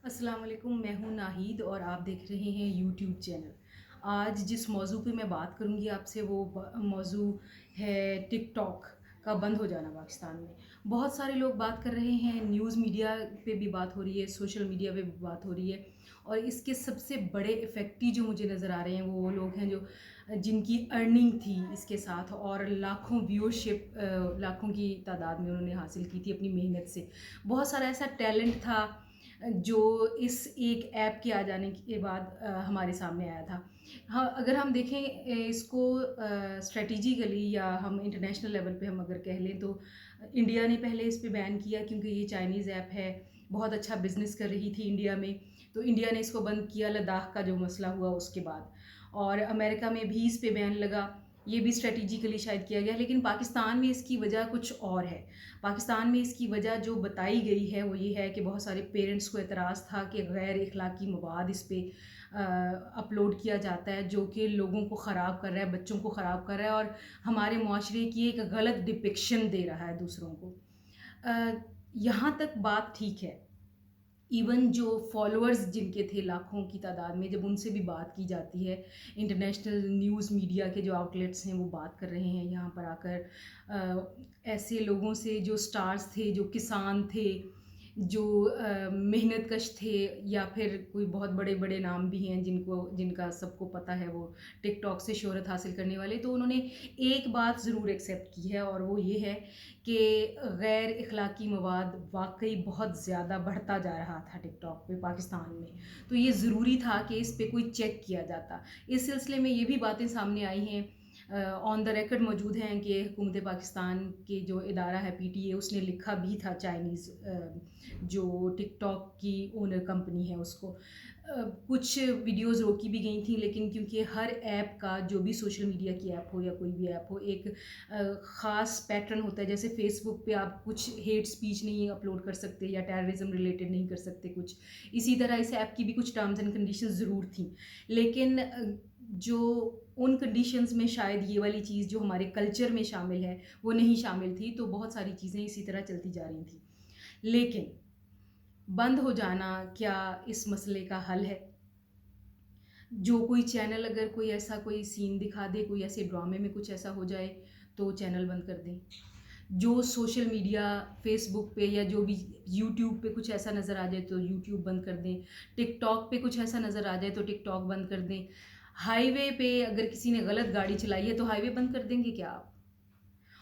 السلام علیکم، میں ہوں ناہید اور آپ دیکھ رہے ہیں یوٹیوب چینل۔ آج جس موضوع پہ میں بات کروں گی آپ سے وہ موضوع ہے ٹک ٹاک کا بند ہو جانا پاکستان میں۔ بہت سارے لوگ بات کر رہے ہیں، نیوز میڈیا پہ بھی بات ہو رہی ہے، سوشل میڈیا پہ بھی بات ہو رہی ہے، اور اس کے سب سے بڑے افیکٹی جو مجھے نظر آ رہے ہیں وہ لوگ ہیں جو جن کی ارننگ تھی اس کے ساتھ، اور لاکھوں ویورشپ لاکھوں کی تعداد میں انہوں نے حاصل کی تھی اپنی محنت سے۔ بہت سارا ایسا ٹیلنٹ تھا جو اس ایک ایپ کے آ جانے کے بعد ہمارے سامنے آیا تھا۔ ہاں، اگر ہم دیکھیں اس کو اسٹریٹجیکلی یا ہم انٹرنیشنل لیول پہ ہم اگر کہہ لیں تو انڈیا نے پہلے اس پہ بین کیا کیونکہ یہ چائنیز ایپ ہے، بہت اچھا بزنس کر رہی تھی انڈیا میں، تو انڈیا نے اس کو بند کیا لداخ کا جو مسئلہ ہوا اس کے بعد، اور امریکہ میں بھی اس پہ بین لگا، یہ بھی اسٹریٹجیکلی شاید کیا گیا۔ لیکن پاکستان میں اس کی وجہ کچھ اور ہے۔ پاکستان میں اس کی وجہ جو بتائی گئی ہے وہ یہ ہے کہ بہت سارے پیرنٹس کو اعتراض تھا کہ غیر اخلاقی مواد اس پہ اپلوڈ کیا جاتا ہے جو کہ لوگوں کو خراب کر رہا ہے، بچوں کو خراب کر رہا ہے، اور ہمارے معاشرے کی ایک غلط ڈپکشن دے رہا ہے دوسروں کو۔ یہاں تک بات ٹھیک ہے، ایون جو فالوورز جن کے تھے لاکھوں کی تعداد میں، جب ان سے بھی بات کی جاتی ہے، انٹرنیشنل نیوز میڈیا کے جو آؤٹلیٹس ہیں وہ بات کر رہے ہیں یہاں پر آ کر ایسے لوگوں سے جو سٹارز تھے، جو کسان تھے، جو محنت کش تھے، یا پھر کوئی بہت بڑے بڑے نام بھی ہیں جن کا سب کو پتہ ہے وہ ٹک ٹاک سے شہرت حاصل کرنے والے، تو انہوں نے ایک بات ضرور ایکسیپٹ کی ہے، اور وہ یہ ہے کہ غیر اخلاقی مواد واقعی بہت زیادہ بڑھتا جا رہا تھا ٹک ٹاک پہ پاکستان میں، تو یہ ضروری تھا کہ اس پہ کوئی چیک کیا جاتا۔ اس سلسلے میں یہ بھی باتیں سامنے آئی ہیں، آن دا ریکڈ موجود ہیں، کہ حکومت پاکستان کے جو ادارہ ہے پی ٹی اے، اس نے لکھا بھی تھا چائنیز جو ٹک ٹاک کی اونر کمپنی ہے اس کو، کچھ ویڈیوز روکی بھی گئی تھیں، لیکن کیونکہ ہر ایپ کا جو بھی سوشل میڈیا کی ایپ ہو یا کوئی بھی ایپ ہو ایک خاص پیٹرن ہوتا ہے، جیسے فیس بک پہ آپ کچھ ہیٹ سپیچ نہیں اپلوڈ کر سکتے یا ٹیررزم ریلیٹڈ نہیں کر سکتے کچھ، اسی طرح اس ایپ کی بھی کچھ ٹرمز اینڈ کنڈیشنز ضرور تھیں، لیکن جو ان کنڈیشنز میں شاید یہ والی چیز جو ہمارے کلچر میں شامل ہے وہ نہیں شامل تھی، تو بہت ساری چیزیں اسی طرح چلتی جا رہی تھیں۔ لیکن بند ہو جانا کیا اس مسئلے کا حل ہے؟ جو کوئی چینل اگر کوئی ایسا کوئی سین دکھا دے، کوئی ایسے ڈرامے میں کچھ ایسا ہو جائے تو چینل بند کر دیں۔ جو سوشل میڈیا فیس بک پہ یا جو بھی یوٹیوب پہ کچھ ایسا نظر آ جائے تو یوٹیوب بند کر دیں، ٹک ٹاک پہ کچھ ایسا نظر آ جائے تو ٹک ٹاک بند کر دیں، ہائی وے پہ اگر کسی نے غلط گاڑی چلائی ہے تو ہائی وے بند کر دیں گے کیا آپ؟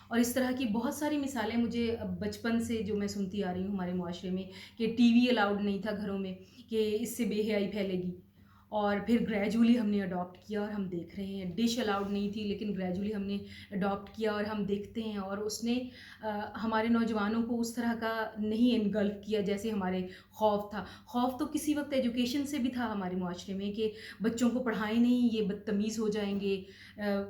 اور اس طرح کی بہت ساری مثالیں مجھے بچپن سے جو میں سنتی آ رہی ہوں ہمارے معاشرے میں، کہ ٹی وی الاؤڈ نہیں تھا گھروں میں کہ اس سے بے حیائی پھیلے گی، اور پھر گریجولی ہم نے اڈاپٹ کیا اور ہم دیکھ رہے ہیں، ڈش الاؤڈ نہیں تھی لیکن گریجولی ہم نے اڈاپٹ کیا اور ہم دیکھتے ہیں، اور اس نے ہمارے نوجوانوں کو اس طرح کا نہیں انگلف کیا جیسے ہمارے خوف تھا۔ خوف تو کسی وقت ایجوکیشن سے بھی تھا ہمارے معاشرے میں، کہ بچوں کو پڑھائیں نہیں، یہ بدتمیز ہو جائیں گے،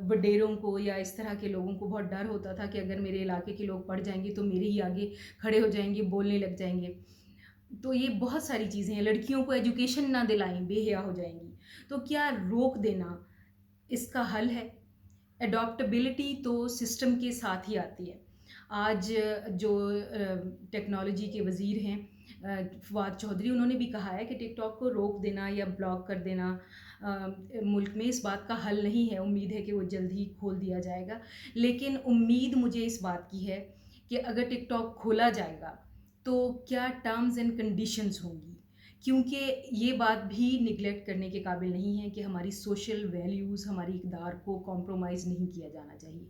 وڈیروں کو یا اس طرح کے لوگوں کو بہت ڈر ہوتا تھا کہ اگر میرے علاقے کے لوگ پڑھ جائیں گے تو میرے ہی آگے کھڑے ہو جائیں گے، بولنے لگ جائیں گے۔ تو یہ بہت ساری چیزیں ہیں، لڑکیوں کو ایجوکیشن نہ دلائیں، بے حیا ہو جائیں گی، تو کیا روک دینا اس کا حل ہے؟ اڈاپٹیبلٹی تو سسٹم کے ساتھ ہی آتی ہے۔ آج جو ٹیکنالوجی کے وزیر ہیں فواد چودھری، انہوں نے بھی کہا ہے کہ ٹک ٹاک کو روک دینا یا بلاک کر دینا ملک میں اس بات کا حل نہیں ہے، امید ہے کہ وہ جلد ہی کھول دیا جائے گا، لیکن امید مجھے اس بات کی ہے کہ اگر ٹک ٹاک کھولا جائے گا تو کیا ٹرمز اینڈ کنڈیشنز ہوں گی، کیونکہ یہ بات بھی نگلیکٹ کرنے کے قابل نہیں ہے کہ ہماری سوشل ویلیوز، ہماری اقدار کو کمپرومائز نہیں کیا جانا چاہیے۔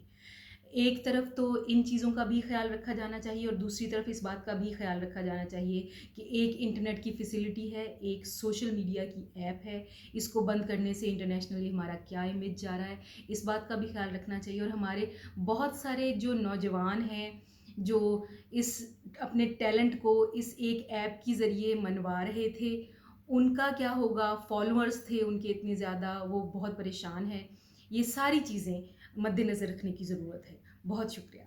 ایک طرف تو ان چیزوں کا بھی خیال رکھا جانا چاہیے، اور دوسری طرف اس بات کا بھی خیال رکھا جانا چاہیے کہ ایک انٹرنیٹ کی فیسلٹی ہے، ایک سوشل میڈیا کی ایپ ہے، اس کو بند کرنے سے انٹرنیشنلی ہمارا کیا امیج جا رہا ہے، اس بات کا بھی خیال رکھنا چاہیے۔ اور ہمارے بہت سارے جو نوجوان ہیں جو اس اپنے ٹیلنٹ کو اس ایک ایپ کی ذریعے منوا رہے تھے، ان کا کیا ہوگا؟ فالوورز تھے ان کے اتنے زیادہ، وہ بہت پریشان ہیں۔ یہ ساری چیزیں مد نظر رکھنے کی ضرورت ہے۔ بہت شکریہ۔